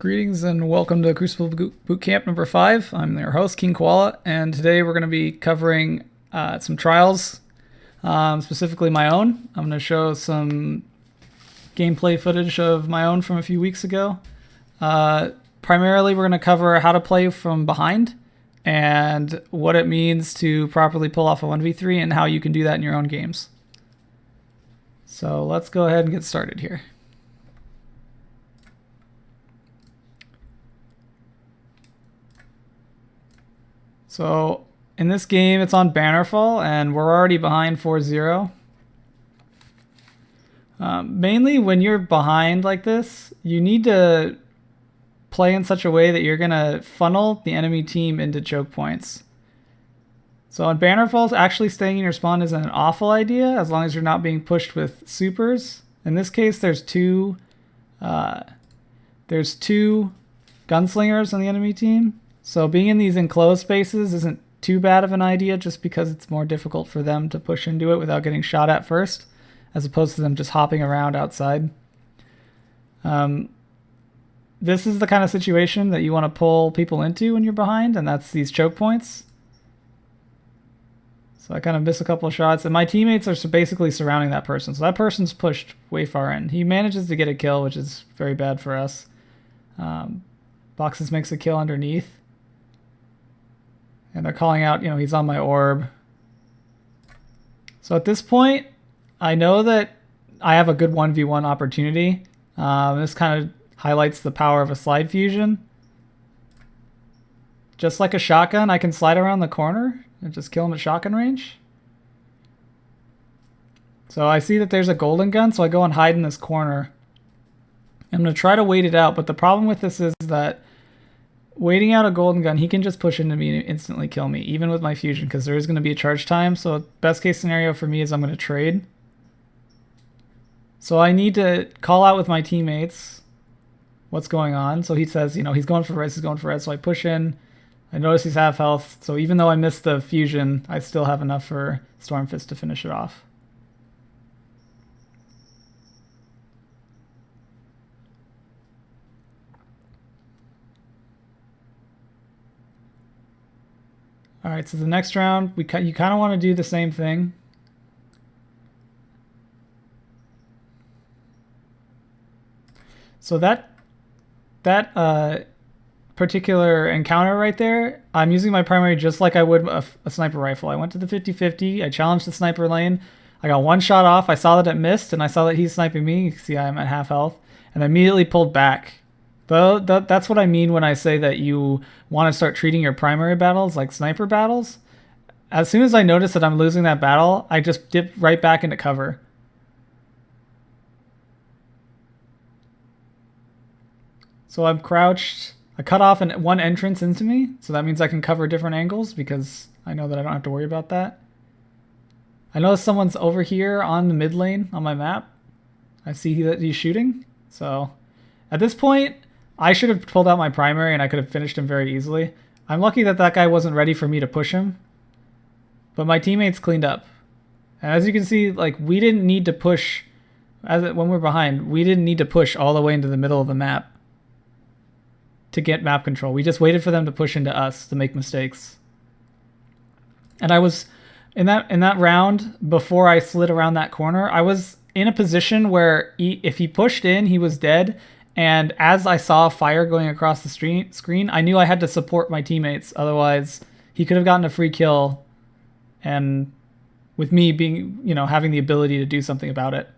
Greetings and welcome to Crucible Boot Camp number 5. I'm your host, King Koala, and today we're going to be covering some trials, specifically my own. I'm going to show some gameplay footage of my own from a few weeks ago. Primarily, we're going to cover how to play from behind and what it means to properly pull off a 1v3 and how you can do that in your own games. So let's go ahead and get started here. So in this game, it's on Bannerfall, and we're already behind 4-0. Mainly when you're behind like this, you need to play in such a way that you're going to funnel the enemy team into choke points. So on Bannerfall, actually staying in your spawn isn't an awful idea as long as you're not being pushed with supers. In this case, there's two gunslingers on the enemy team. So being in these enclosed spaces isn't too bad of an idea just because it's more difficult for them to push into it without getting shot at first, as opposed to them just hopping around outside. This is the kind of situation that you want to pull people into when you're behind, and that's these choke points. So I kind of miss a couple of shots, and my teammates are basically surrounding that person. So that person's pushed way far in. He manages to get a kill, which is very bad for us. Boxes makes a kill underneath. And they're calling out, he's on my orb. So at this point, I know that I have a good 1v1 opportunity. This kind of highlights the power of a slide fusion. Just like a shotgun, I can slide around the corner and just kill him at shotgun range. So I see that there's a golden gun, so I go and hide in this corner. I'm going to try to wait it out, but the problem with this is that waiting out a golden gun, he can just push into me and instantly kill me, even with my fusion, because there is going to be a charge time. So best case scenario for me is I'm going to trade. So I need to call out with my teammates what's going on. So he says, he's going for res, he's going for res. So I push in. I notice he's half health. So even though I missed the fusion, I still have enough for Stormfist to finish it off. All right, so the next round, you kind of want to do the same thing. So that particular encounter right there, I'm using my primary just like I would a sniper rifle. I went to the 50-50, I challenged the sniper lane, I got one shot off, I saw that it missed, and I saw that he's sniping me. You can see I'm at half health, and I immediately pulled back. That's what I mean when I say that you want to start treating your primary battles like sniper battles. As soon as I notice that I'm losing that battle, I just dip right back into cover. So I'm crouched. I cut off one entrance into me, so that means I can cover different angles because I know that I don't have to worry about that. I know someone's over here on the mid lane on my map. I see that he's shooting. So at this point, I should have pulled out my primary and I could have finished him very easily. I'm lucky that that guy wasn't ready for me to push him. But my teammates cleaned up. And as you can see, we didn't need to push, when we're behind, we didn't need to push all the way into the middle of the map to get map control. We just waited for them to push into us to make mistakes. And I was, in that round, before I slid around that corner, I was in a position where if he pushed in, he was dead. And as I saw fire going across the screen, I knew I had to support my teammates. Otherwise, he could have gotten a free kill. And with me being, having the ability to do something about it.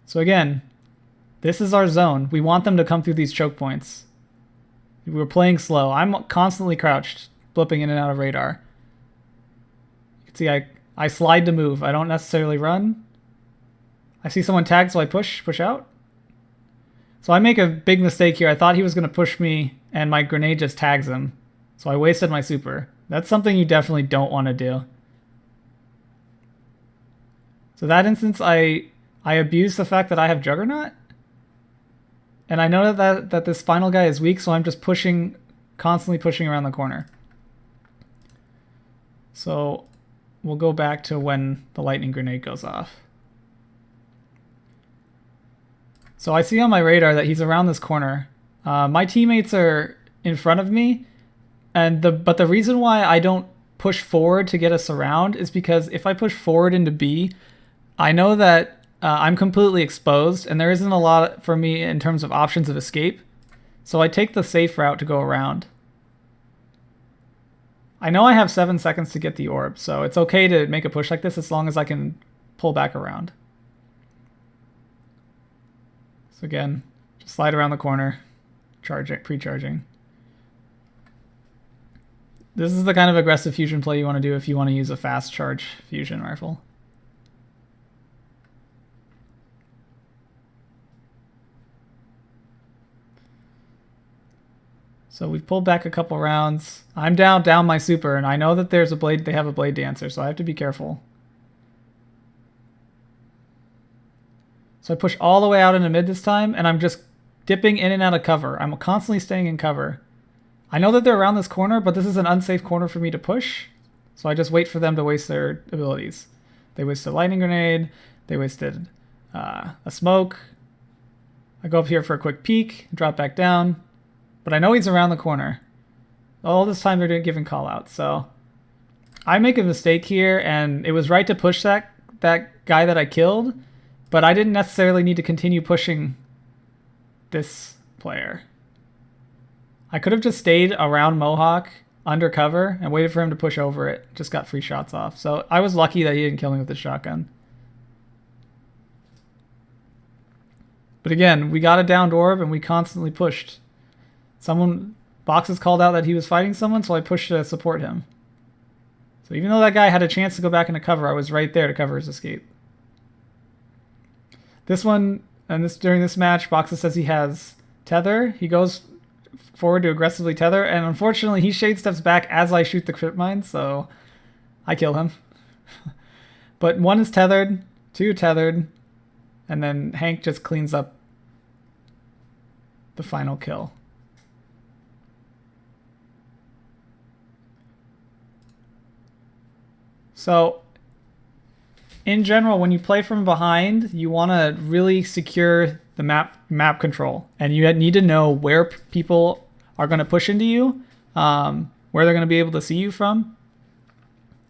So again, this is our zone. We want them to come through these choke points. We're playing slow. I'm constantly crouched, blipping in and out of radar. You can see I slide to move. I don't necessarily run. I see someone tag, so I push out. So I make a big mistake here. I thought he was going to push me, and my grenade just tags him. So I wasted my super. That's something you definitely don't want to do. So that instance, I abused the fact that I have Juggernaut. And I know that this final guy is weak, so I'm just constantly pushing around the corner. So we'll go back to when the lightning grenade goes off. So I see on my radar that he's around this corner. My teammates are in front of me, but the reason why I don't push forward to get us around is because if I push forward into B, I know that I'm completely exposed and there isn't a lot for me in terms of options of escape. So I take the safe route to go around. I know I have 7 seconds to get the orb, so it's okay to make a push like this as long as I can pull back around. So again, just slide around the corner, charge it, pre-charging. This is the kind of aggressive fusion play you want to do if you want to use a fast charge fusion rifle. So we've pulled back a couple rounds. I'm down my super, and I know that there's a blade. They have a blade dancer, so I have to be careful. So I push all the way out into mid this time, and I'm just dipping in and out of cover. I'm constantly staying in cover. I know that they're around this corner, but this is an unsafe corner for me to push. So I just wait for them to waste their abilities. They wasted a lightning grenade. They wasted a smoke. I go up here for a quick peek, drop back down. But I know he's around the corner. All this time they're giving callouts. So I make a mistake here, and it was right to push that guy that I killed, but I didn't necessarily need to continue pushing this player. I could have just stayed around Mohawk undercover and waited for him to push over it. Just got free shots off. So I was lucky that he didn't kill me with the shotgun. But again, we got a downed orb and we constantly pushed. Boxes called out that he was fighting someone, so I pushed to support him. So even though that guy had a chance to go back into cover, I was right there to cover his escape. This one, during this match, Boxes says he has tether. He goes forward to aggressively tether, and unfortunately he shade steps back as I shoot the crypt mine, so I kill him. But 1 is tethered, 2 tethered, and then Hank just cleans up the final kill. So in general, when you play from behind, you want to really secure the map control, and you need to know where people are going to push into you, where they're going to be able to see you from,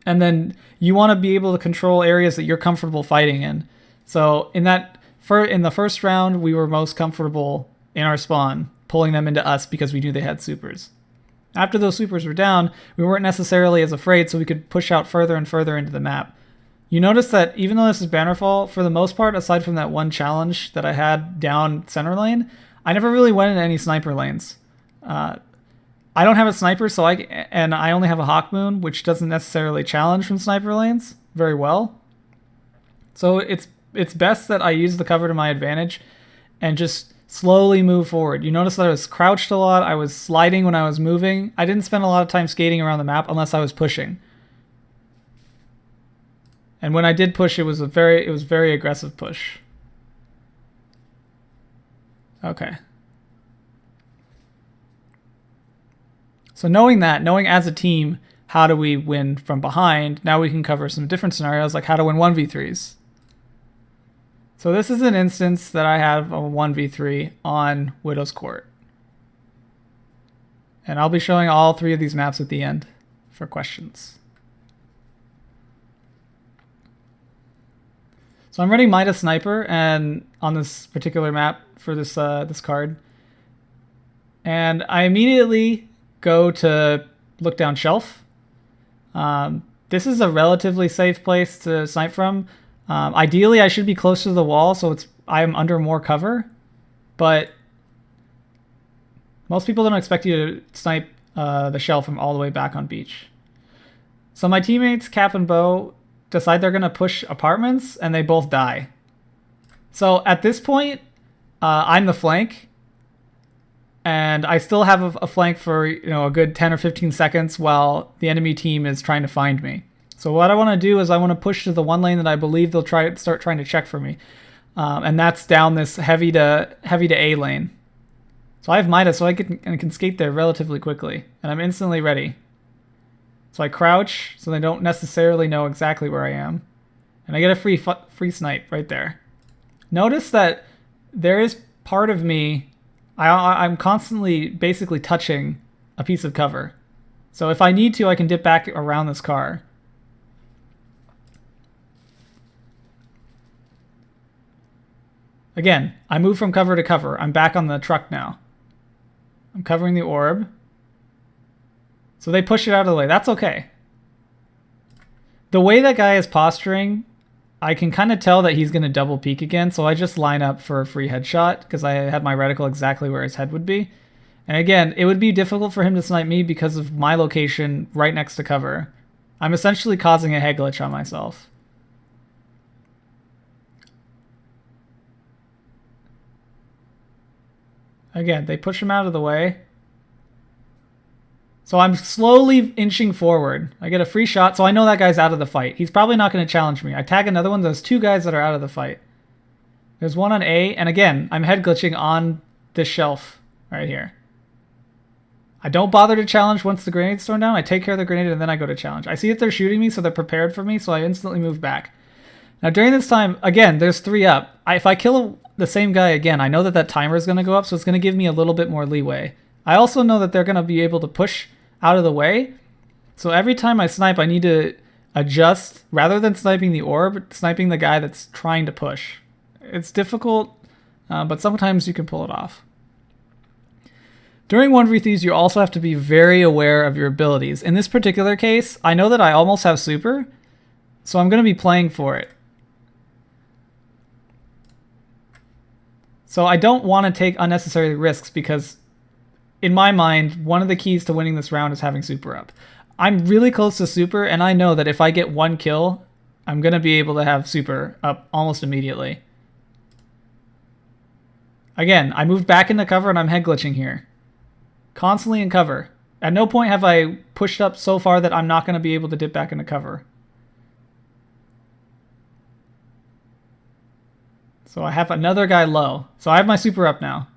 and then you want to be able to control areas that you're comfortable fighting in. So in the first round, we were most comfortable in our spawn, pulling them into us because we knew they had supers. After those supers were down, we weren't necessarily as afraid, so we could push out further and further into the map. You notice that even though this is Bannerfall, for the most part, aside from that one challenge that I had down center lane, I never really went into any sniper lanes. I don't have a sniper, and I only have a Hawk Moon, which doesn't necessarily challenge from sniper lanes very well. So it's best that I use the cover to my advantage and just slowly move forward. You notice that I was crouched a lot. I was sliding when I was moving. I didn't spend a lot of time skating around the map unless I was pushing. And when I did push, it was very aggressive push. Okay. So knowing as a team how do we win from behind, now we can cover some different scenarios like how to win 1v3s. So this is an instance that I have a 1v3 on Widow's Court. And I'll be showing all 3 of these maps at the end for questions. So I'm running Midas Sniper and on this particular map for this this card. And I immediately go to look down shelf. This is a relatively safe place to snipe from. Ideally, I should be closer to the wall, so I'm under more cover. But most people don't expect you to snipe the shelf from all the way back on beach. So my teammates, Cap and Bo, decide they're going to push apartments, and they both die. So at this point, I'm the flank. And I still have a flank for a good 10 or 15 seconds while the enemy team is trying to find me. So what I want to do is I want to push to the one lane that I believe they'll start trying to check for me. And that's down this heavy to A lane. So I have Midas, so I can skate there relatively quickly. And I'm instantly ready. So I crouch so they don't necessarily know exactly where I am. And I get a free snipe right there. Notice that there is part of me I'm constantly basically touching a piece of cover. So if I need to, I can dip back around this car. Again, I move from cover to cover. I'm back on the truck now. I'm covering the orb. So they push it out of the way. That's okay. The way that guy is posturing, I can kind of tell that he's going to double peek again. So I just line up for a free headshot because I had my reticle exactly where his head would be. And again, it would be difficult for him to snipe me because of my location right next to cover. I'm essentially causing a head glitch on myself. Again, they push him out of the way. So I'm slowly inching forward. I get a free shot, so I know that guy's out of the fight. He's probably not going to challenge me. I tag another one. There's two guys that are out of the fight. There's one on A, and again, I'm head glitching on this shelf right here. I don't bother to challenge once the grenade's thrown down. I take care of the grenade, and then I go to challenge. I see that they're shooting me, so they're prepared for me, so I instantly move back. Now, during this time, again, there's 3 up. If I kill the same guy again, I know that that timer is going to go up, so it's going to give me a little bit more leeway. I also know that they're going to be able to push out of the way. So every time I snipe, I need to adjust. Rather than sniping the orb, sniping the guy that's trying to push. It's difficult, but sometimes you can pull it off. During 1v3s, you also have to be very aware of your abilities. In this particular case, I know that I almost have super, so I'm going to be playing for it. So I don't want to take unnecessary risks because in my mind, one of the keys to winning this round is having super up. I'm really close to super, and I know that if I get 1 kill, I'm going to be able to have super up almost immediately. Again, I moved back into cover and I'm head glitching here. Constantly in cover. At no point have I pushed up so far that I'm not going to be able to dip back into cover. So I have another guy low. So I have my super up now.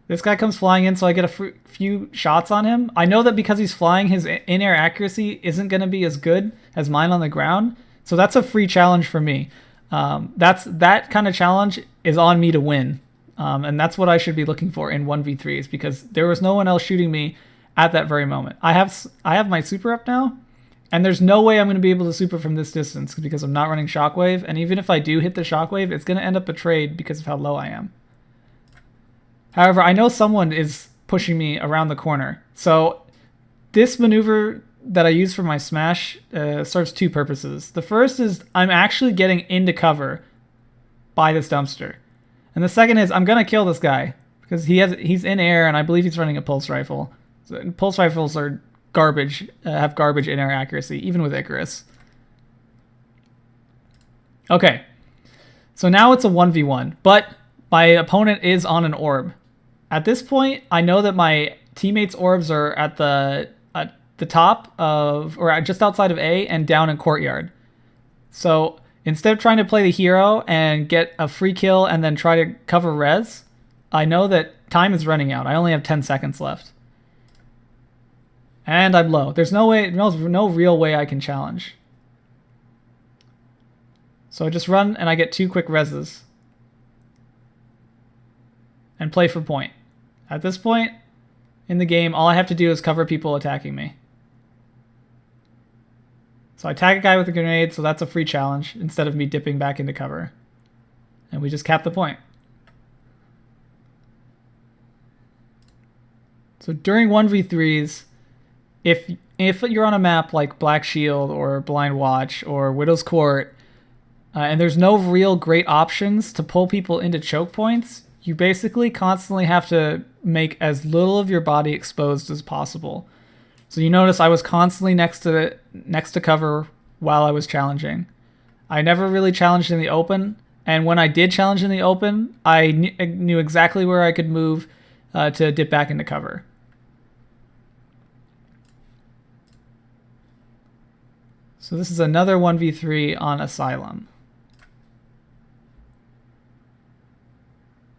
This guy comes flying in, so I get a few shots on him. I know that because he's flying, his in-air accuracy isn't going to be as good as mine on the ground. So that's a free challenge for me. That kind of challenge is on me to win. And that's what I should be looking for in 1v3s because there was no one else shooting me at that very moment. I have my super up now, and there's no way I'm going to be able to super from this distance because I'm not running shockwave. And even if I do hit the shockwave, it's going to end up betrayed because of how low I am. However, I know someone is pushing me around the corner. So this maneuver that I use for my smash serves 2 purposes. The first is I'm actually getting into cover by this dumpster. And the second is I'm going to kill this guy because he's in air and I believe he's running a pulse rifle. So, pulse rifles are garbage, have garbage in-air accuracy, even with Icarus. Okay, so now it's a 1v1, but my opponent is on an orb. At this point, I know that my teammates' orbs are at the top of, or just outside of A and down in courtyard. So instead of trying to play the hero and get a free kill and then try to cover res, I know that time is running out. I only have 10 seconds left. And I'm low. There's no real way I can challenge. So I just run and I get 2 quick reses. And play for point. At this point in the game, all I have to do is cover people attacking me. So I tag a guy with a grenade, so that's a free challenge, instead of me dipping back into cover. And we just cap the point. So during 1v3s, if you're on a map like Black Shield or Blind Watch or Widow's Court, and there's no real great options to pull people into choke points, you basically constantly have to make as little of your body exposed as possible. So you notice I was constantly next to cover while I was challenging. I never really challenged in the open, and when I did challenge in the open, I knew exactly where I could move to dip back into cover. So this is another 1v3 on Asylum.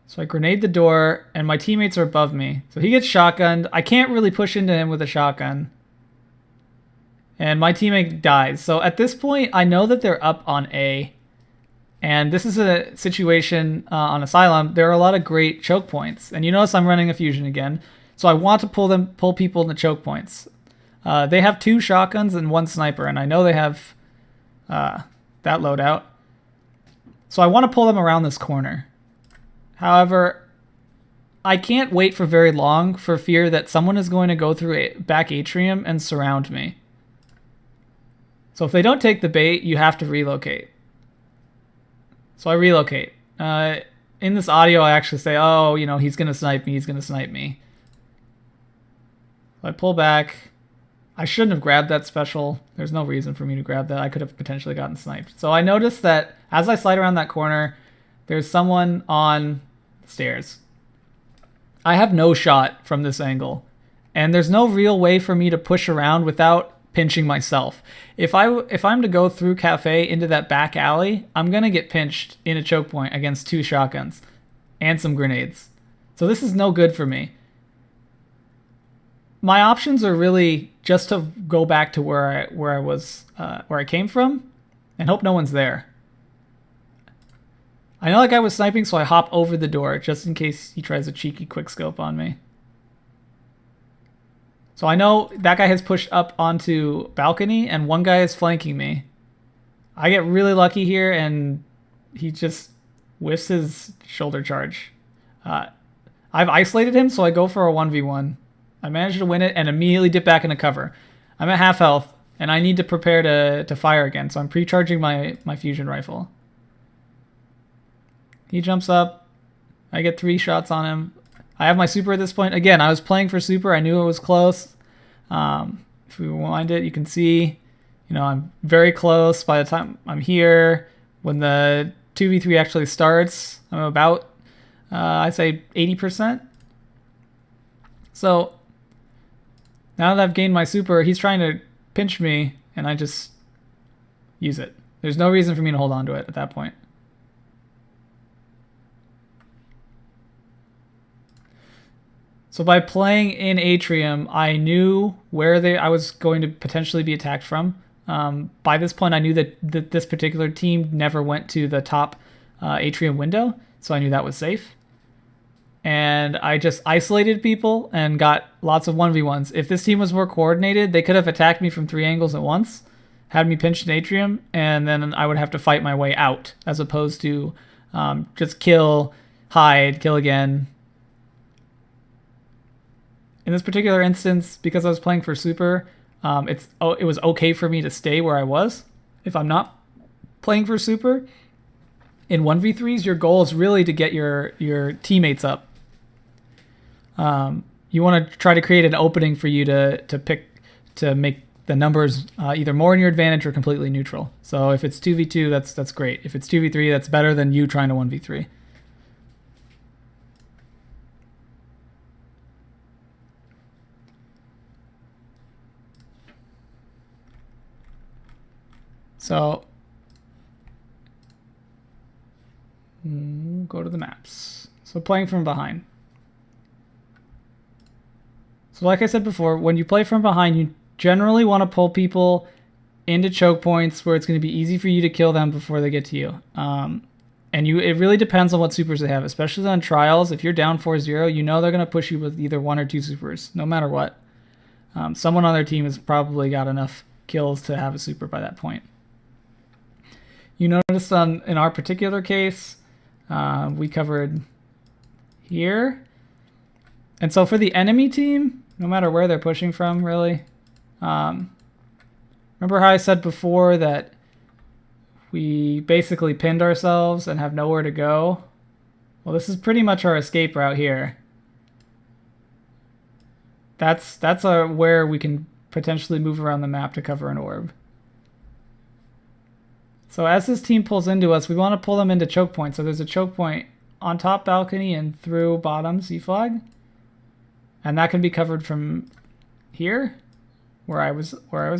So I grenade the door, and my teammates are above me. So he gets shotgunned. I can't really push into him with a shotgun. And my teammate dies. So at this point, I know that they're up on A. And this is a situation on Asylum. There are a lot of great choke points, and you notice I'm running a fusion again. So I want to pull people into choke points. They have 2 shotguns and 1 sniper, and I know they have that loadout. So I want to pull them around this corner. However, I can't wait for very long for fear that someone is going to go through a back atrium and surround me. So if they don't take the bait, you have to relocate. So I relocate. In this audio, I actually say, oh, you know, he's going to snipe me. He's going to snipe me. So I pull back. I shouldn't have grabbed that special. There's no reason for me to grab that. I could have potentially gotten sniped. So I noticed that as I slide around that corner, there's someone on the stairs. I have no shot from this angle. And there's no real way for me to push around without pinching myself. If I'm to go through cafe into that back alley, I'm going to get pinched in a choke point against 2 shotguns and some grenades. So this is no good for me. My options are really just to go back to where I came from and hope no one's there. I know that guy was sniping, so I hop over the door just in case he tries a cheeky quickscope on me. So I know that guy has pushed up onto balcony and one guy is flanking me. I get really lucky here and he just whiffs his shoulder charge. I've isolated him, so I go for a 1v1. I managed to win it and immediately dip back into cover. I'm at half health and I need to prepare to fire again, so I'm pre-charging my fusion rifle. He jumps up. I get 3 shots on him. I have my super at this point. Again, I was playing for super. I knew it was close. If we rewind it, you can see, you know, I'm very close by the time I'm here. When the 2v3 actually starts, I'm about, I'd say 80%. So now that I've gained my super, he's trying to pinch me, and I just use it. There's no reason for me to hold on to it at that point. So by playing in Atrium, I knew where I was going to potentially be attacked from. By this point, I knew that this particular team never went to the top Atrium window, so I knew that was safe. And I just isolated people and got lots of 1v1s. If this team was more coordinated, they could have attacked me from 3 angles at once, had me pinched in Atrium, and then I would have to fight my way out, as opposed to just kill, hide, kill again. In this particular instance, because I was playing for super, it was okay for me to stay where I was. If I'm not playing for super, in 1v3s, your goal is really to get your teammates up. You want to try to create an opening for you to make the numbers either more in your advantage or completely neutral. So if it's 2v2, that's great. If it's 2v3, that's better than you trying to 1v3. So go to the maps. So playing from behind. So like I said before, when you play from behind, you generally want to pull people into choke points where it's going to be easy for you to kill them before they get to you. And it really depends on what supers they have, especially on trials. If you're down 4-0, you know they're going to push you with either 1 or 2 supers, no matter what. Someone on their team has probably got enough kills to have a super by that point. You notice in our particular case, we covered here. And so for the enemy team, no matter where they're pushing from, really, remember how I said before that we basically pinned ourselves and have nowhere to go? Well, this is pretty much our escape route here. That's where we can potentially move around the map to cover an orb. So as this team pulls into us, we want to pull them into choke points. So there's a choke point on top balcony and through bottom C flag. And that can be covered from here, where I was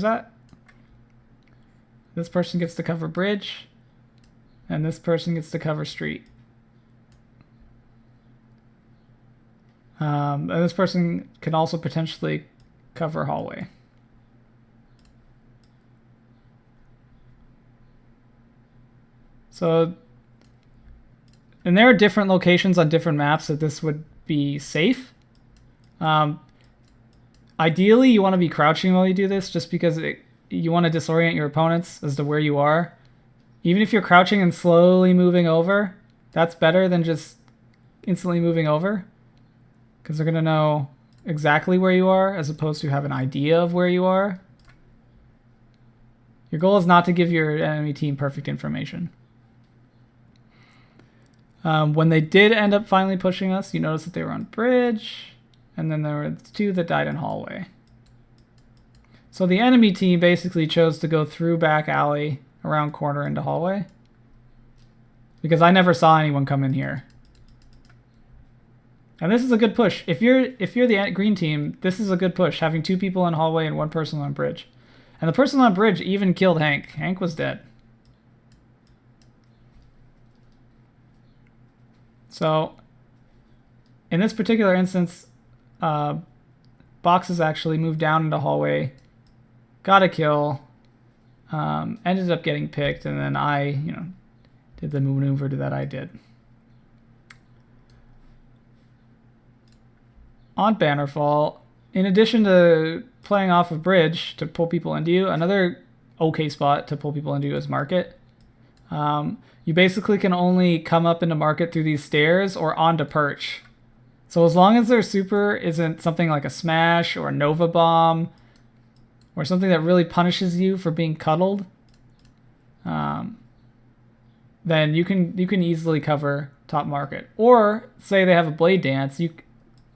at. This person gets to cover bridge, and this person gets to cover street. And this person can also potentially cover hallway. So And there are different locations on different maps that this would be safe. Ideally, you want to be crouching while you do this, just because you want to disorient your opponents as to where you are. Even if you're crouching and slowly moving over, that's better than just instantly moving over, because they're going to know exactly where you are as opposed to have an idea of where you are. Your goal is not to give your enemy team perfect information. When they did end up finally pushing us, you notice that they were on bridge, and then there were 2 that died in hallway. So the enemy team basically chose to go through back alley, around corner into hallway, because I never saw anyone come in here. And this is a good push. If you're the green team, this is a good push, having 2 people in hallway and 1 person on bridge. And the person on bridge even killed Hank. Hank was dead. So, in this particular instance, Boxes actually moved down into hallway, got a kill, ended up getting picked, and then I, did the maneuver that I did. On Bannerfall, in addition to playing off of bridge to pull people into you, another okay spot to pull people into you is market. You basically can only come up into market through these stairs or onto perch. So as long as their super isn't something like a smash or a Nova Bomb or something that really punishes you for being cuddled, then you can easily cover top market. Or say they have a blade dance,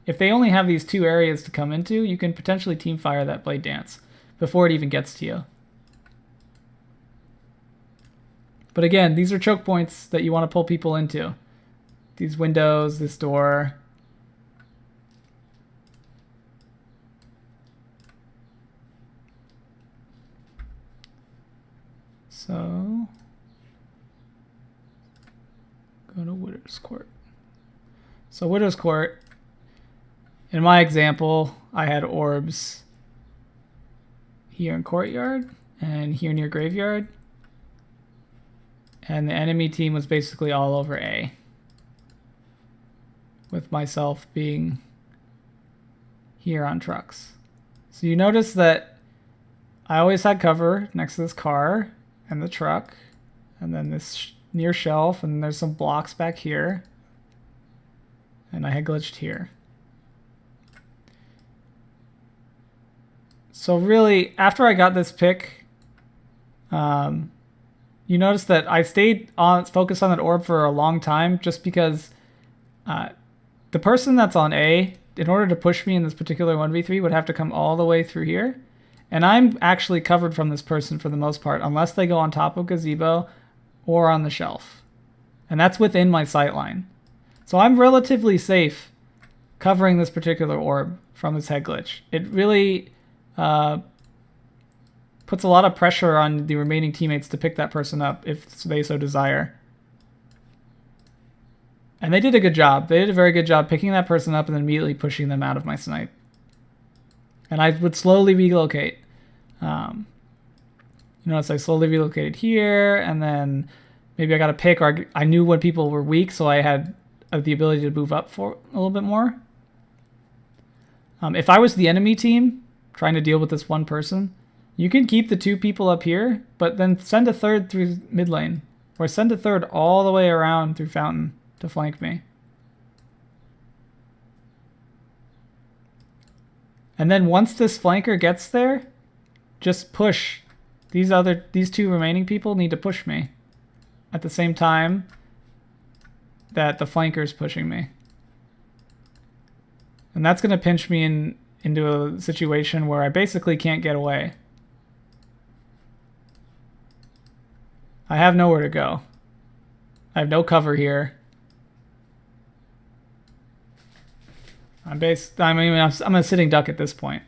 if they only have these 2 areas to come into, you can potentially team fire that blade dance before it even gets to you. But again, these are choke points that you want to pull people into. These windows, this door. So, go to Widow's Court. So Widow's Court, in my example, I had orbs here in Courtyard and here near Graveyard. And the enemy team was basically all over A, with myself being here on trucks. So you notice that I always had cover next to this car and the truck, and then this near shelf, and there's some blocks back here, and I had glitched here. So really, after I got this pick, you notice that I stayed focused on that orb for a long time, just because the person that's on A, in order to push me in this particular 1v3, would have to come all the way through here. And I'm actually covered from this person for the most part, unless they go on top of gazebo or on the shelf. And that's within my sight line. So I'm relatively safe covering this particular orb from this head glitch. It really puts a lot of pressure on the remaining teammates to pick that person up if they so desire. And they did a good job. They did a very good job picking that person up and then immediately pushing them out of my snipe. And I would slowly relocate. You notice I slowly relocated here, and then maybe I got a pick, or I knew when people were weak, so I had the ability to move up for a little bit more. If I was the enemy team trying to deal with this one person, you can keep the 2 people up here, but then send a 3rd through mid lane, or send a 3rd all the way around through fountain to flank me. And then once this flanker gets there, just push. These 2 remaining people need to push me at the same time that the flanker is pushing me. And that's going to pinch me into a situation where I basically can't get away. I have nowhere to go. I have no cover here. I'm a sitting duck at this point.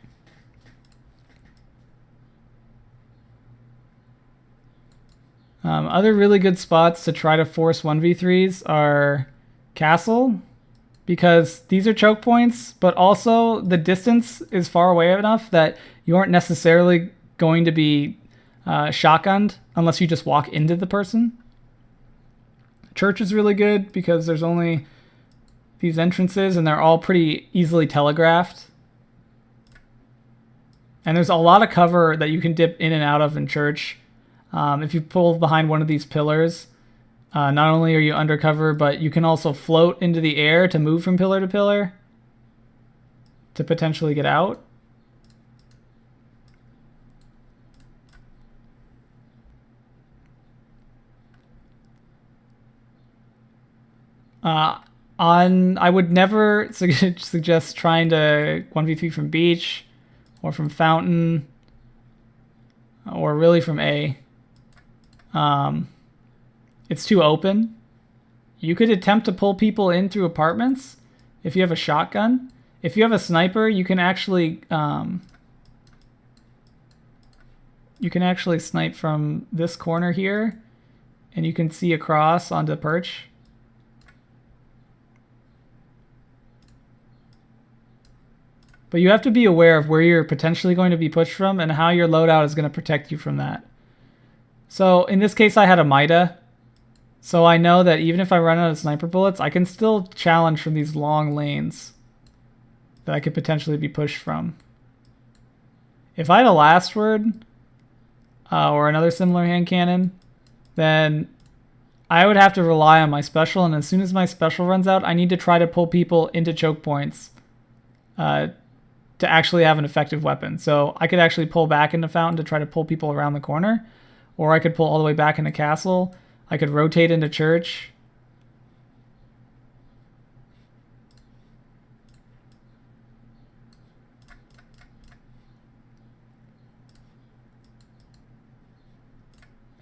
Other really good spots to try to force 1v3s are Castle, because these are choke points, but also the distance is far away enough that you aren't necessarily going to be shotgunned unless you just walk into the person. Church is really good because there's only these entrances and they're all pretty easily telegraphed. And there's a lot of cover that you can dip in and out of in church. If you pull behind one of these pillars, not only are you undercover, but you can also float into the air to move from pillar to pillar to potentially get out. I would never suggest trying to 1v3 from beach or from fountain or really from A. It's too open. You could attempt to pull people in through apartments if you have a shotgun. If you have a sniper, you can actually snipe from this corner here, and you can see across onto perch. But you have to be aware of where you're potentially going to be pushed from and how your loadout is going to protect you from that. So in this case, I had a Mida. So I know that even if I run out of sniper bullets, I can still challenge from these long lanes that I could potentially be pushed from. If I had a last word or another similar hand cannon, then I would have to rely on my special. And as soon as my special runs out, I need to try to pull people into choke points to actually have an effective weapon. So I could actually pull back into fountain to try to pull people around the corner, or I could pull all the way back into castle. I could rotate into church.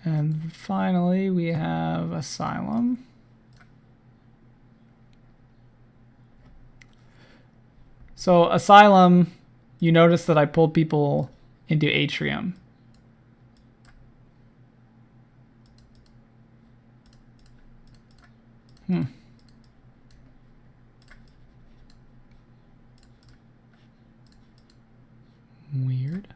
And finally, we have Asylum. So Asylum, you notice that I pulled people into Atrium. Weird.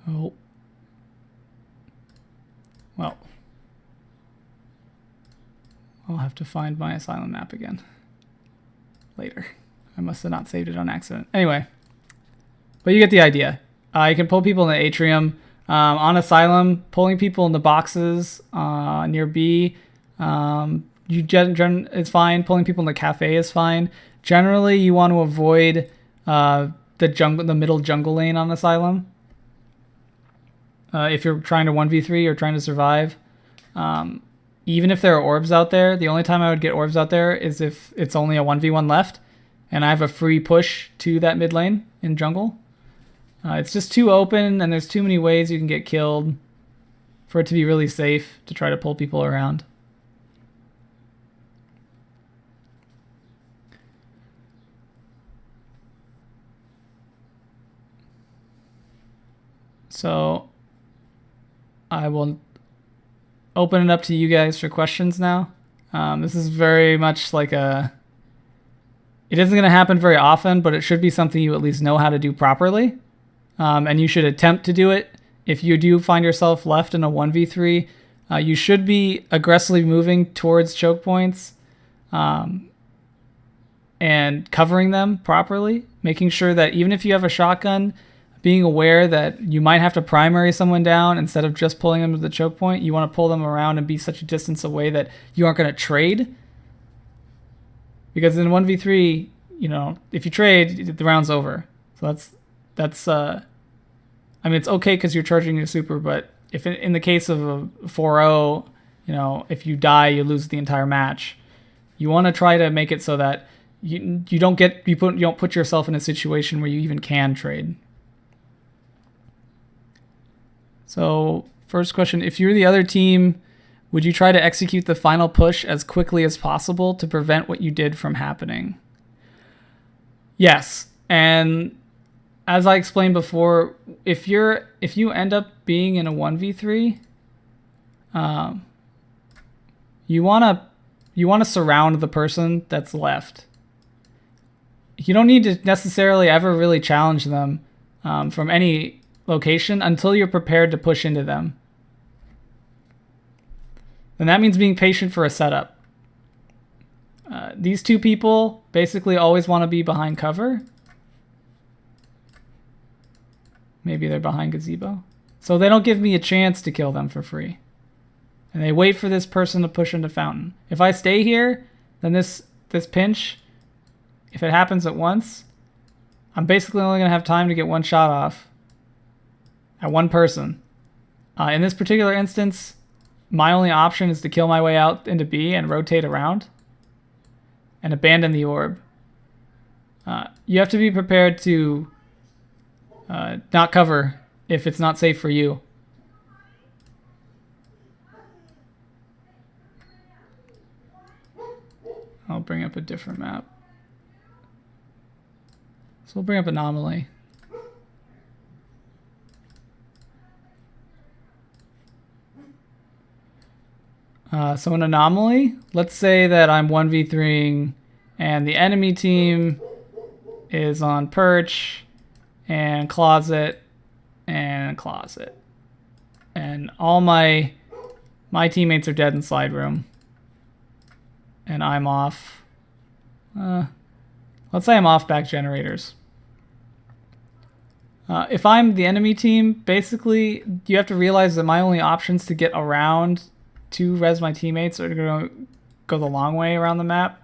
Oh. Well. I'll have to find my Asylum map again later. I must have not saved it on accident. Anyway. But you get the idea. You can pull people in the Atrium. On Asylum, pulling people in the boxes near B, it's fine. Pulling people in the cafe is fine. Generally, you want to avoid the middle jungle lane on Asylum. If you're trying to 1v3 or trying to survive. Even if there are orbs out there, the only time I would get orbs out there is if it's only a 1v1 left and I have a free push to that mid lane in jungle. It's just too open and there's too many ways you can get killed for it to be really safe to try to pull people around. So I will open it up to you guys for questions now. This is very much like it isn't going to happen very often, but it should be something you at least know how to do properly. And you should attempt to do it. If you do find yourself left in a 1v3, you should be aggressively moving towards choke points and covering them properly, making sure that even if you have a shotgun, being aware that you might have to primary someone down instead of just pulling them to the choke point. You want to pull them around and be such a distance away that you aren't going to trade. Because in 1v3, if you trade, the round's over. So that's I mean, it's okay because you're charging your super, but if in the case of a 4-0, if you die, you lose the entire match. You want to try to make it so that you don't put yourself in a situation where you even can trade. So, first question, if you're the other team, would you try to execute the final push as quickly as possible to prevent what you did from happening? Yes, and as I explained before, if you end up being in a 1v3, you want to surround the person that's left. You don't need to necessarily ever really challenge them. from any location until you're prepared to push into them. And that means being patient for a setup. These two people basically always want to be behind cover. Maybe they're behind gazebo. So they don't give me a chance to kill them for free. And they wait for this person to push into fountain. If I stay here, then this pinch, if it happens at once, I'm basically only going to have time to get one shot off at one person. In this particular instance, my only option is to kill my way out into B and rotate around and abandon the orb. You have to be prepared to not cover if it's not safe for you. I'll bring up a different map. So we'll bring up Anomaly. So an Anomaly, let's say that I'm 1v3ing and the enemy team is on perch and closet and closet. And all my teammates are dead in slide room. And I'm off. Let's say I'm off back generators. If I'm the enemy team, basically you have to realize that my only options to get around to res my teammates are going to go the long way around the map.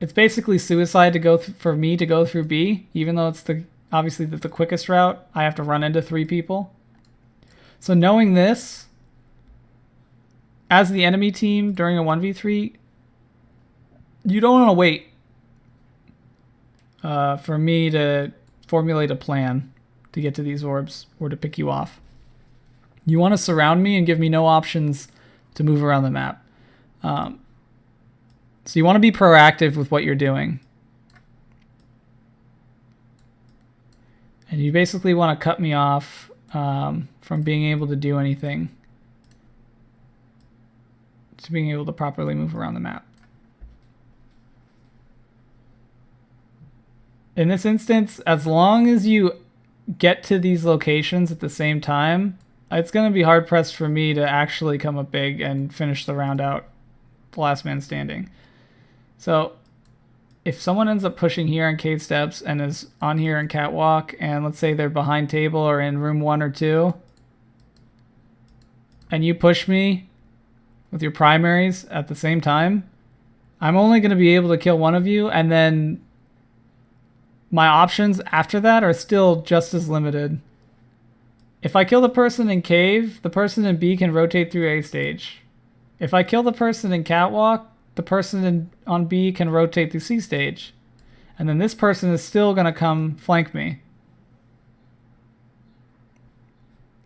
It's basically suicide to go for me to go through B, even though it's obviously the quickest route. I have to run into 3 people. So knowing this, as the enemy team during a 1v3, you don't want to wait for me to formulate a plan to get to these orbs or to pick you off. You want to surround me and give me no options to move around the map. So you want to be proactive with what you're doing. And you basically want to cut me off from being able to do anything, to being able to properly move around the map. In this instance, as long as you get to these locations at the same time, it's going to be hard pressed for me to actually come up big and finish the round out, the last man standing. So if someone ends up pushing here on cave steps and is on here in catwalk, and let's say they're behind table or in room 1 or 2, and you push me with your primaries at the same time, I'm only going to be able to kill one of you, and then my options after that are still just as limited. If I kill the person in cave, the person in B can rotate through A stage. If I kill the person in catwalk, the person on B can rotate through C stage. And then this person is still going to come flank me.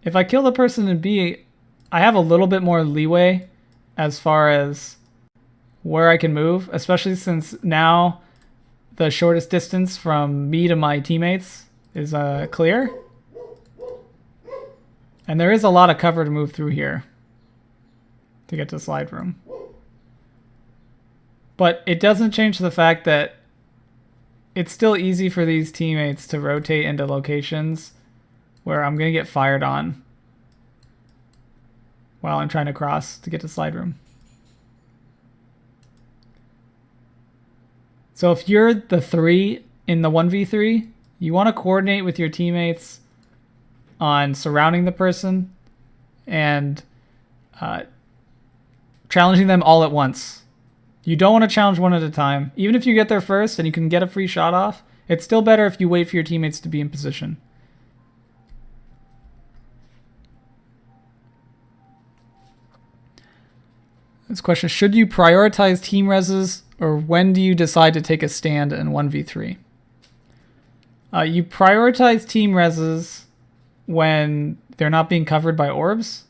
If I kill the person in B, I have a little bit more leeway as far as where I can move, especially since now the shortest distance from me to my teammates is clear. And there is a lot of cover to move through here to get to slide room. But it doesn't change the fact that it's still easy for these teammates to rotate into locations where I'm going to get fired on while I'm trying to cross to get to slide room. So if you're the 3 in the 1v3, you want to coordinate with your teammates on surrounding the person and challenging them all at once. You don't want to challenge one at a time. Even if you get there first and you can get a free shot off, it's still better if you wait for your teammates to be in position. This question, should you prioritize team reses, or when do you decide to take a stand in 1v3? You prioritize team reses when they're not being covered by orbs,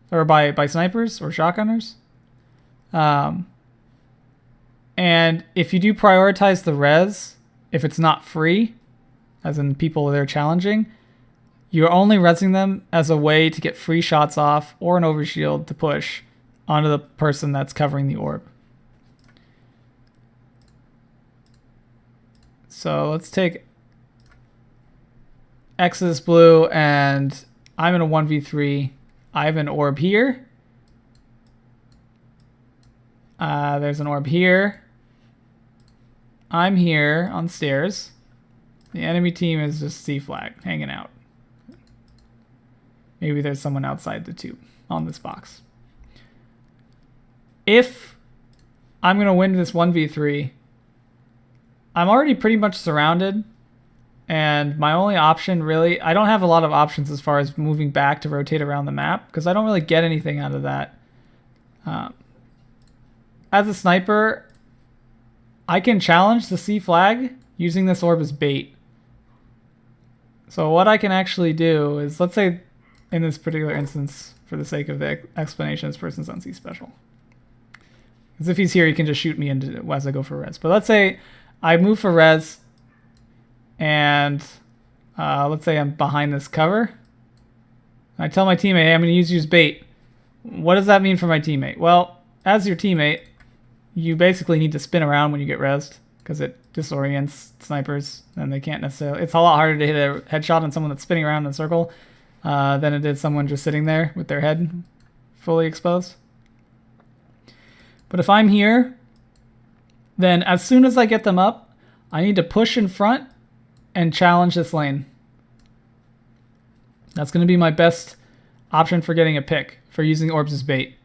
or by snipers or shotgunners. And if you do prioritize the res, if it's not free, as in people they're challenging, you're only resing them as a way to get free shots off or an overshield to push onto the person that's covering the orb. So let's take X is blue, and I'm in a 1v3. I have an orb here. There's an orb here. I'm here on stairs. The enemy team is just C flag, hanging out. Maybe there's someone outside the tube on this box. If I'm going to win this 1v3, I'm already pretty much surrounded. And my only option really, I don't have a lot of options as far as moving back to rotate around the map because I don't really get anything out of that. As a sniper, I can challenge the C flag using this orb as bait. So what I can actually do is, let's say in this particular instance, for the sake of the explanation, this person's on C special. Because if he's here, he can just shoot me into as I go for res. But let's say I move for res, and let's say I'm behind this cover. I tell my teammate, hey, I'm going to use you as bait. What does that mean for my teammate? Well, as your teammate, you basically need to spin around when you get rezzed because it disorients snipers and they can't necessarily... It's a lot harder to hit a headshot on someone that's spinning around in a circle than it is someone just sitting there with their head fully exposed. But if I'm here, then as soon as I get them up, I need to push in front and challenge this lane. That's going to be my best option for getting a pick, for using orbs as bait.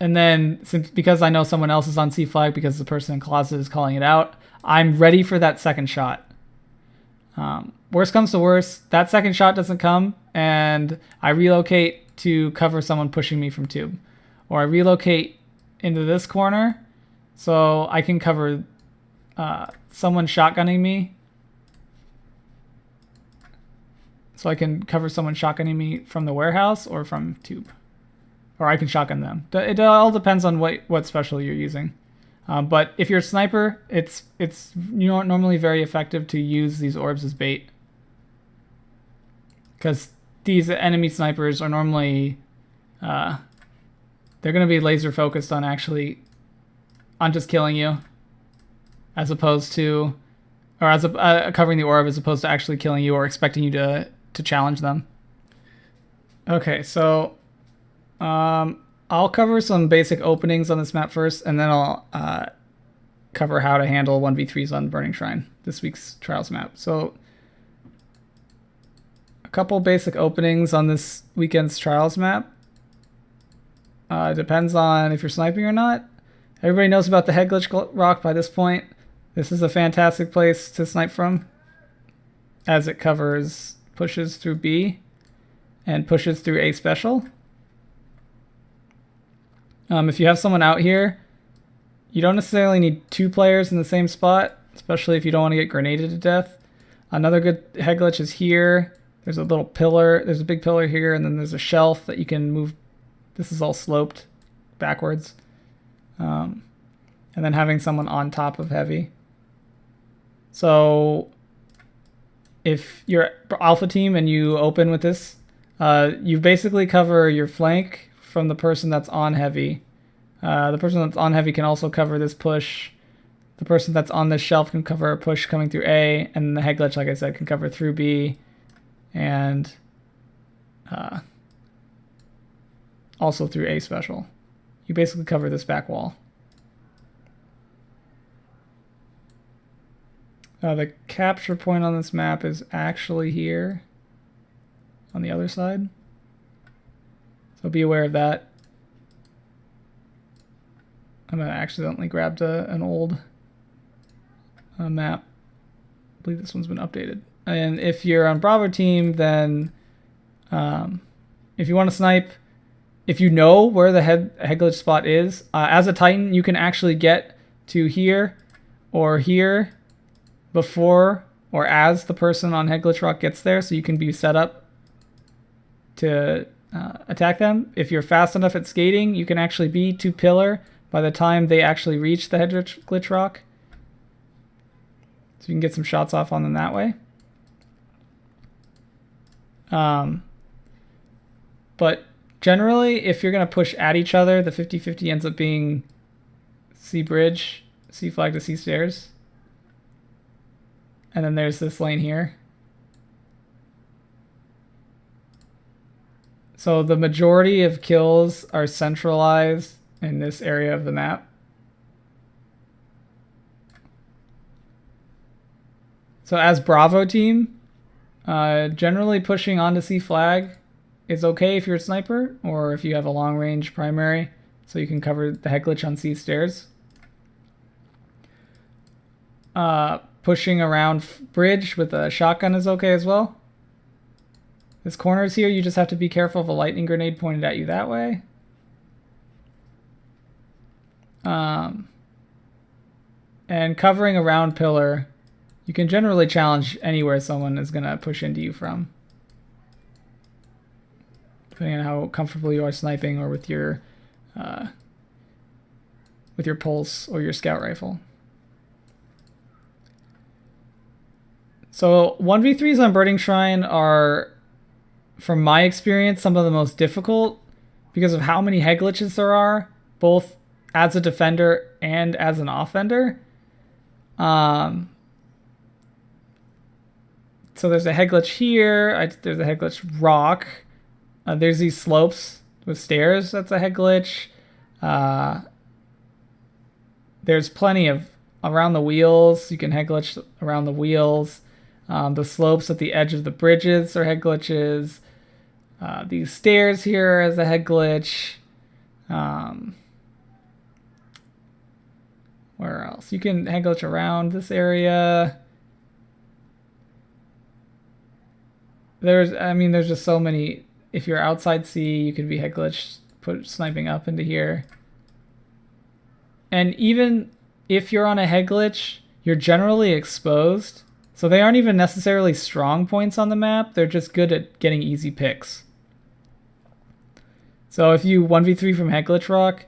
And then, because I know someone else is on C flag because the person in closet is calling it out, I'm ready for that second shot. Worst comes to worst, that second shot doesn't come, and I relocate to cover someone pushing me from tube. Or I relocate into this corner so I can cover someone shotgunning me. So I can cover someone shotgunning me from the warehouse or from tube. Or I can shotgun them. It all depends on what special you're using. But if you're a sniper, it's normally very effective to use these orbs as bait. Because these enemy snipers are normally... they're going to be laser focused on just killing you. As opposed to... Or covering the orb as opposed to actually killing you or expecting you to challenge them. Okay, so... I'll cover some basic openings on this map first, and then I'll cover how to handle 1v3s on Burning Shrine, this week's Trials map. So, a couple basic openings on this weekend's Trials map. Depends on if you're sniping or not. Everybody knows about the head glitch rock by this point. This is a fantastic place to snipe from, as it pushes through B and pushes through A special. If you have someone out here, you don't necessarily need two players in the same spot, especially if you don't want to get grenaded to death. Another good head glitch is here. There's a little pillar. There's a big pillar here, and then there's a shelf that you can move. This is all sloped backwards. And then having someone on top of heavy. So if you're alpha team and you open with this, you basically cover your flank from the person that's on heavy. The person that's on heavy can also cover this push. The person that's on this shelf can cover a push coming through A, and the head glitch, like I said, can cover through B, and also through A special. You basically cover this back wall. The capture point on this map is actually here on the other side. So be aware of that. I accidentally grabbed an old map. I believe this one's been updated. And if you're on Bravo team, then if you want to snipe, if you know where the head glitch spot is, as a Titan, you can actually get to here or here before or as the person on head glitch rock gets there, so you can be set up to attack them. If you're fast enough at skating, you can actually be to pillar by the time they actually reach the head glitch rock. So you can get some shots off on them that way. But generally, if you're going to push at each other, the 50-50 ends up being C bridge, C flag to C stairs. And then there's this lane here. So the majority of kills are centralized in this area of the map. So as Bravo team, generally pushing onto C flag is okay if you're a sniper or if you have a long range primary, so you can cover the head glitch on C stairs. Pushing around bridge with a shotgun is okay as well. This corners here, you just have to be careful of a lightning grenade pointed at you that way. And covering around pillar, you can generally challenge anywhere someone is going to push into you from, depending on how comfortable you are sniping or with your pulse or your scout rifle. So 1v3s on Burning Shrine are, from my experience, some of the most difficult because of how many head glitches there are, both as a defender and as an offender. So there's a head glitch here. There's a head glitch rock. There's these slopes with stairs. That's a head glitch. There's plenty of around the wheels. You can head glitch around the wheels. The slopes at the edge of the bridges are head glitches. These stairs here as a head glitch. Where else? You can head glitch around this area. There's just so many. If you're outside C, you could be head glitched, sniping up into here. And even if you're on a head glitch, you're generally exposed. So they aren't even necessarily strong points on the map. They're just good at getting easy picks. So if you 1v3 from head glitch rock,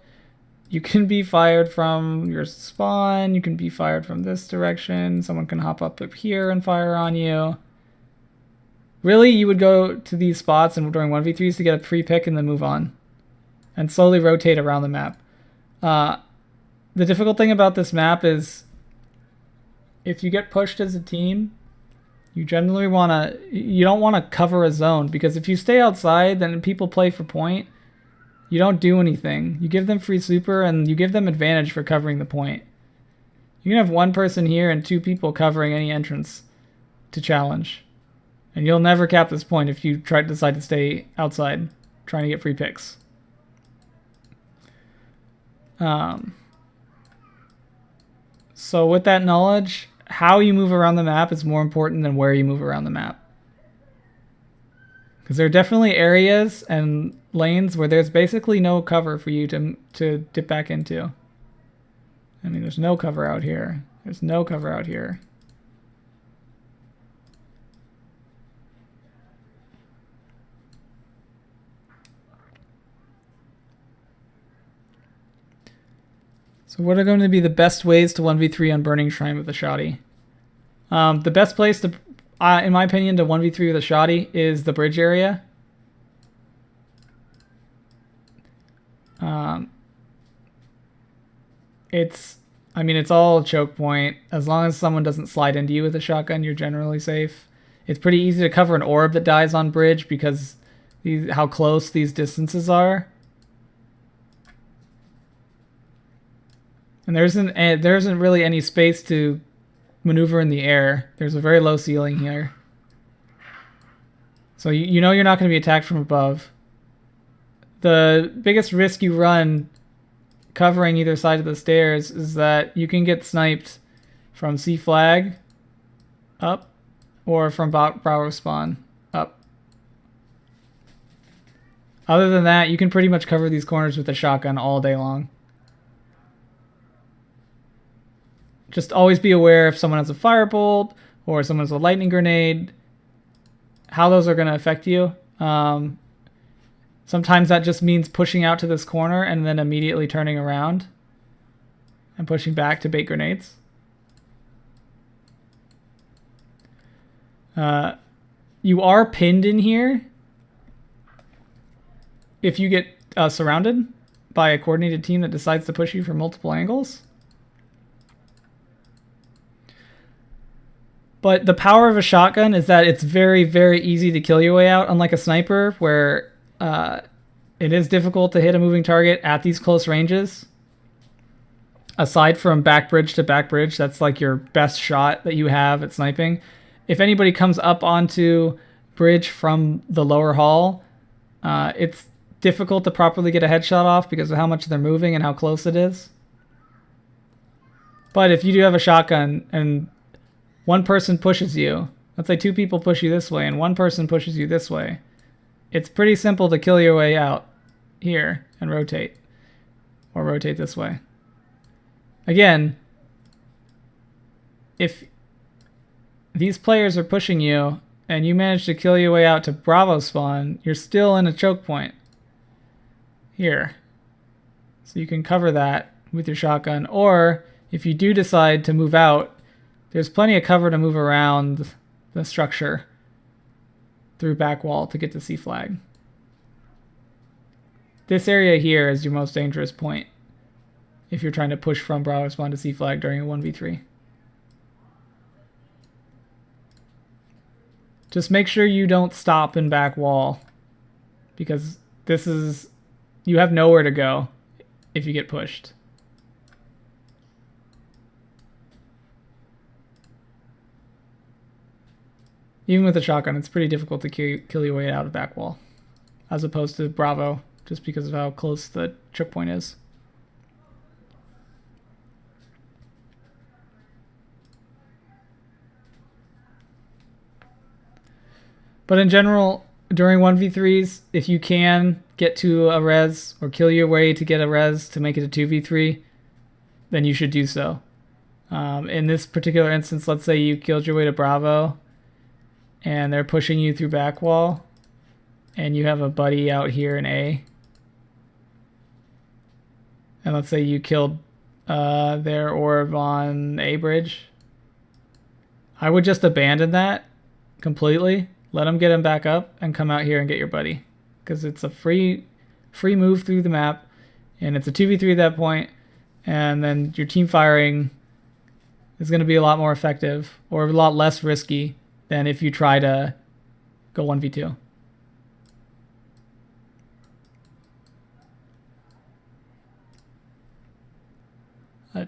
you can be fired from your spawn. You can be fired from this direction. Someone can hop up here and fire on you. Really, you would go to these spots and during 1v3s to get a pre-pick and then move on. And slowly rotate around the map. The difficult thing about this map is if you get pushed as a team, you generally you don't want to cover a zone, because if you stay outside, then people play for point. You don't do anything. You give them free super and you give them advantage for covering the point. You can have one person here and two people covering any entrance to challenge. And you'll never cap this point if you decide to stay outside trying to get free picks. So with that knowledge, how you move around the map is more important than where you move around the map. Because there are definitely areas and lanes where there's basically no cover for you to dip back into. I mean, there's no cover out here. There's no cover out here. So what are going to be the best ways to 1v3 on Burning Shrine with a shoddy? The best place to, in my opinion, to 1v3 with a shoddy is the bridge area. It's all choke point. As long as someone doesn't slide into you with a shotgun, you're generally safe. It's pretty easy to cover an orb that dies on bridge because how close these distances are. And there isn't really any space to maneuver in the air. There's a very low ceiling here. So you know you're not going to be attacked from above. The biggest risk you run covering either side of the stairs is that you can get sniped from C flag up or from Bravo spawn up. Other than that, you can pretty much cover these corners with a shotgun all day long. Just always be aware if someone has a firebolt or someone has a lightning grenade, how those are going to affect you. Sometimes that just means pushing out to this corner and then immediately turning around and pushing back to bait grenades. You are pinned in here if you get surrounded by a coordinated team that decides to push you from multiple angles. But the power of a shotgun is that it's very, very easy to kill your way out, unlike a sniper, where it is difficult to hit a moving target at these close ranges. Aside from back bridge to back bridge, that's like your best shot that you have at sniping. If anybody comes up onto bridge from the lower hall, it's difficult to properly get a headshot off because of how much they're moving and how close it is. But if you do have a shotgun and one person pushes you, let's say 2 people push you this way and one person pushes you this way, it's pretty simple to kill your way out here and rotate, or rotate this way. Again, if these players are pushing you and you manage to kill your way out to Bravo spawn, you're still in a choke point here. So you can cover that with your shotgun, or if you do decide to move out, there's plenty of cover to move around the structure through back wall to get to C flag. This area here is your most dangerous point if you're trying to push from Bravo spawn to C flag during a 1v3. Just make sure you don't stop in back wall, because this is, you have nowhere to go if you get pushed. Even with a shotgun, it's pretty difficult to kill your way out of back wall, as opposed to Bravo, just because of how close the choke point is. But in general, during 1v3s, if you can get to a res or kill your way to get a res to make it a 2v3, then you should do so. In this particular instance, let's say you killed your way to Bravo and they're pushing you through back wall and you have a buddy out here in A. And let's say you killed their orb on A bridge. I would just abandon that completely. Let them get him back up and come out here and get your buddy, because it's a free move through the map, and it's a 2v3 at that point, and then your team firing is going to be a lot more effective or a lot less risky than if you try to go 1v2.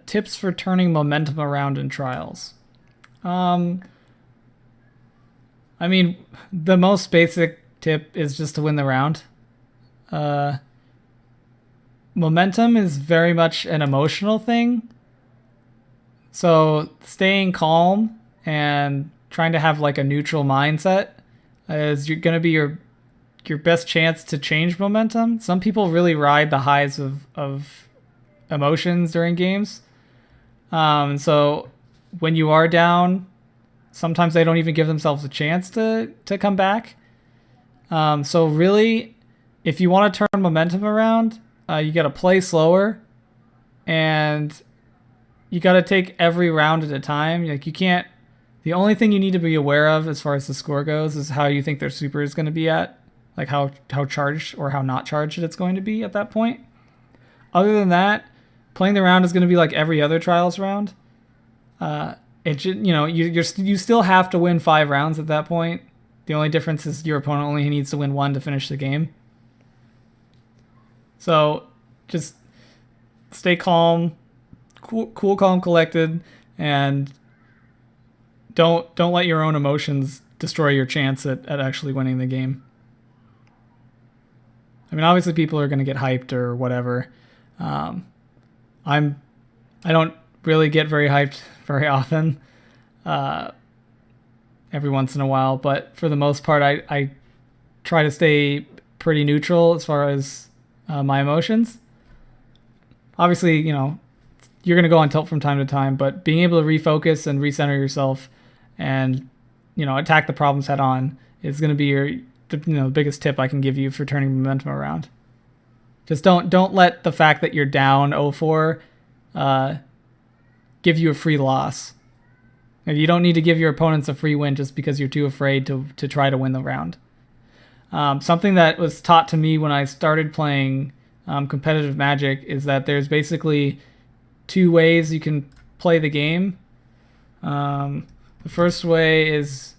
Tips for turning momentum around in trials. I mean, the most basic tip is just to win the round. Momentum is very much an emotional thing. So staying calm and trying to have like a neutral mindset is going to be your best chance to change momentum. Some people really ride the highs of emotions during games. So when you are down, sometimes they don't even give themselves a chance to come back. So really, if you want to turn momentum around, you got to play slower, and you got to take every round at a time. Like, you can't. The only thing you need to be aware of as far as the score goes is how you think their super is going to be at, like how charged or how not charged it's going to be at that point. Other than that, playing the round is going to be like every other trials round. You still have to win 5 rounds at that point. The only difference is your opponent only needs to win 1 to finish the game. So just stay calm, cool, calm, collected, and don't let your own emotions destroy your chance at actually winning the game. I mean, obviously people are going to get hyped or whatever. I don't really get very hyped very often, every once in a while, but for the most part, I try to stay pretty neutral as far as my emotions. Obviously, you're going to go on tilt from time to time, but being able to refocus and recenter yourself and, attack the problems head on is going to be the biggest tip I can give you for turning momentum around. Just don't let the fact that you're down 0-4 give you a free loss. You don't need to give your opponents a free win just because you're too afraid to try to win the round. Something that was taught to me when I started playing competitive Magic is that there's basically 2 ways you can play the game. The first way is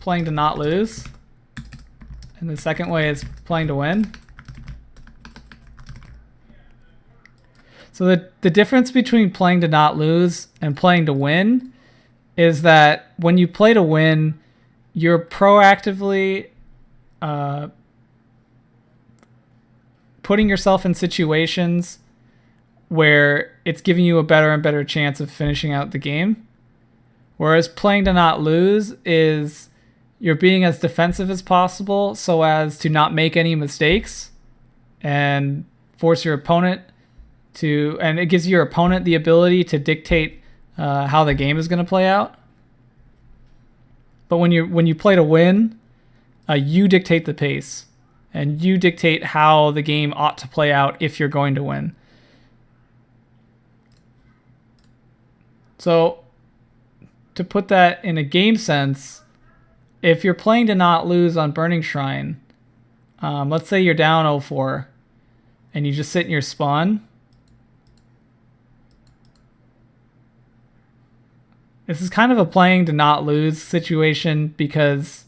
playing to not lose. And the second way is playing to win. So the difference between playing to not lose and playing to win is that when you play to win, you're proactively putting yourself in situations where it's giving you a better and better chance of finishing out the game. Whereas playing to not lose is you're being as defensive as possible so as to not make any mistakes and force your opponent to, and it gives your opponent the ability to dictate how the game is going to play out. But when you play to win, you dictate the pace and you dictate how the game ought to play out if you're going to win. So to put that in a game sense, if you're playing to not lose on Burning Shrine, let's say you're down 0-4 and you just sit in your spawn. This is kind of a playing to not lose situation because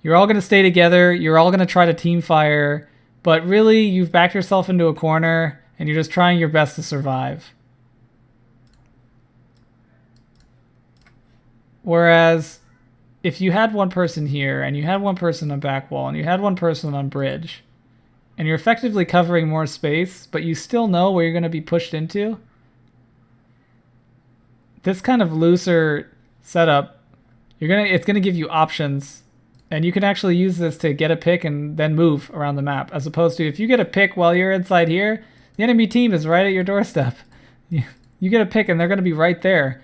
you're all going to stay together. You're all going to try to team fire, but really you've backed yourself into a corner and you're just trying your best to survive. Whereas if you had one person here and you had one person on back wall and you had one person on bridge and you're effectively covering more space, but you still know where you're going to be pushed into, this kind of looser setup, it's going to give you options, and you can actually use this to get a pick and then move around the map, as opposed to if you get a pick while you're inside here, the enemy team is right at your doorstep. You get a pick and they're going to be right there,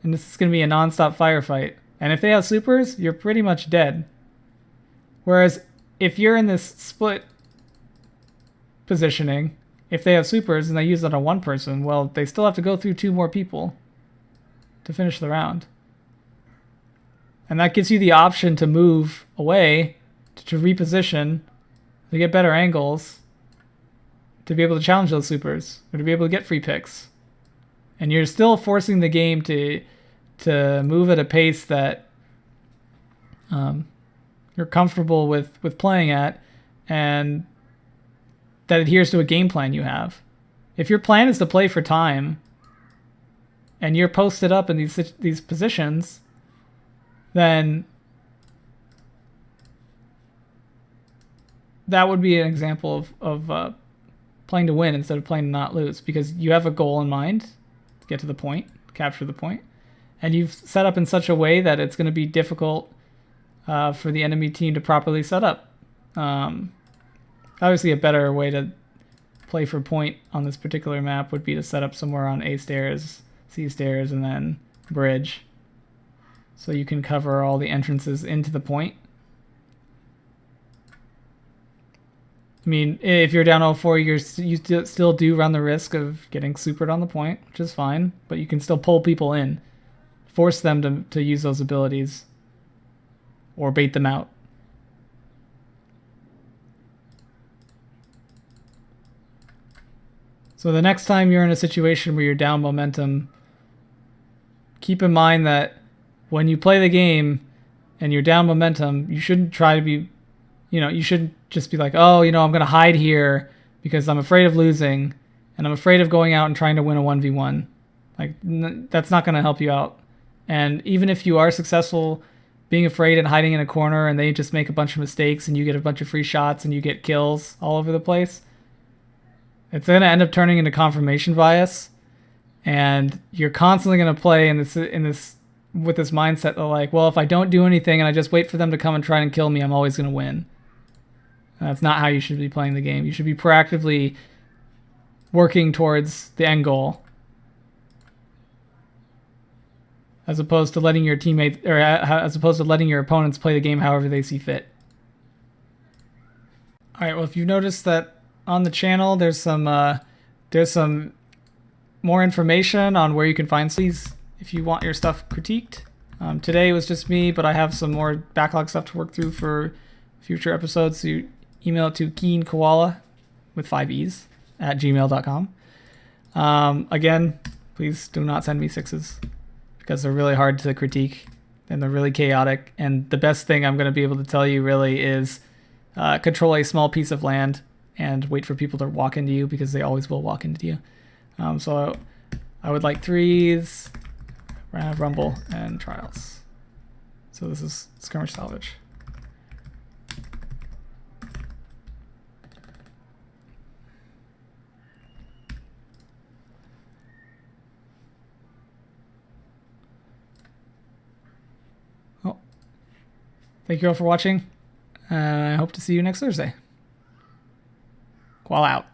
and this is going to be a non-stop firefight. And if they have supers, you're pretty much dead. Whereas if you're in this split positioning, if they have supers and they use it on one person, well, they still have to go through 2 more people to finish the round. And that gives you the option to move away, to reposition, to get better angles, to be able to challenge those supers, or to be able to get free picks. And you're still forcing the game to move at a pace that you're comfortable with playing at, and that adheres to a game plan you have. If your plan is to play for time, and you're posted up in these positions, then that would be an example of playing to win instead of playing to not lose, because you have a goal in mind to get to the point, capture the point, and you've set up in such a way that it's going to be difficult for the enemy team to properly set up. Obviously, a better way to play for point on this particular map would be to set up somewhere on A stairs, C stairs, and then bridge, so you can cover all the entrances into the point. I mean, if you're down 0-4, you still do run the risk of getting supered on the point, which is fine, but you can still pull people in, force them to use those abilities, or bait them out. So the next time you're in a situation where you're down momentum, keep in mind that when you play the game and you're down momentum, you shouldn't try to be, you shouldn't just be like, oh, I'm going to hide here because I'm afraid of losing and I'm afraid of going out and trying to win a 1v1. Like, that's not going to help you out. And even if you are successful being afraid and hiding in a corner and they just make a bunch of mistakes and you get a bunch of free shots and you get kills all over the place, it's going to end up turning into confirmation bias. And you're constantly going to play with this mindset that, like, well, if I don't do anything and I just wait for them to come and try and kill me, I'm always going to win. That's not how you should be playing the game. You should be proactively working towards the end goal, as opposed to letting your teammates, or as opposed to letting your opponents play the game however they see fit. All right. Well, if you've noticed that on the channel, there's some more information on where you can find these if you want your stuff critiqued. Today was just me, but I have some more backlog stuff to work through for future episodes. So you email it to keenkoala with 5 E's @gmail.com. Again, please do not send me 6s. because they're really hard to critique and they're really chaotic. And the best thing I'm going to be able to tell you really is control a small piece of land and wait for people to walk into you, because they always will walk into you. So I would like 3s, Rumble, and Trials. So this is Skirmish Salvage. Well, thank you all for watching. I hope to see you next Thursday. Qual out.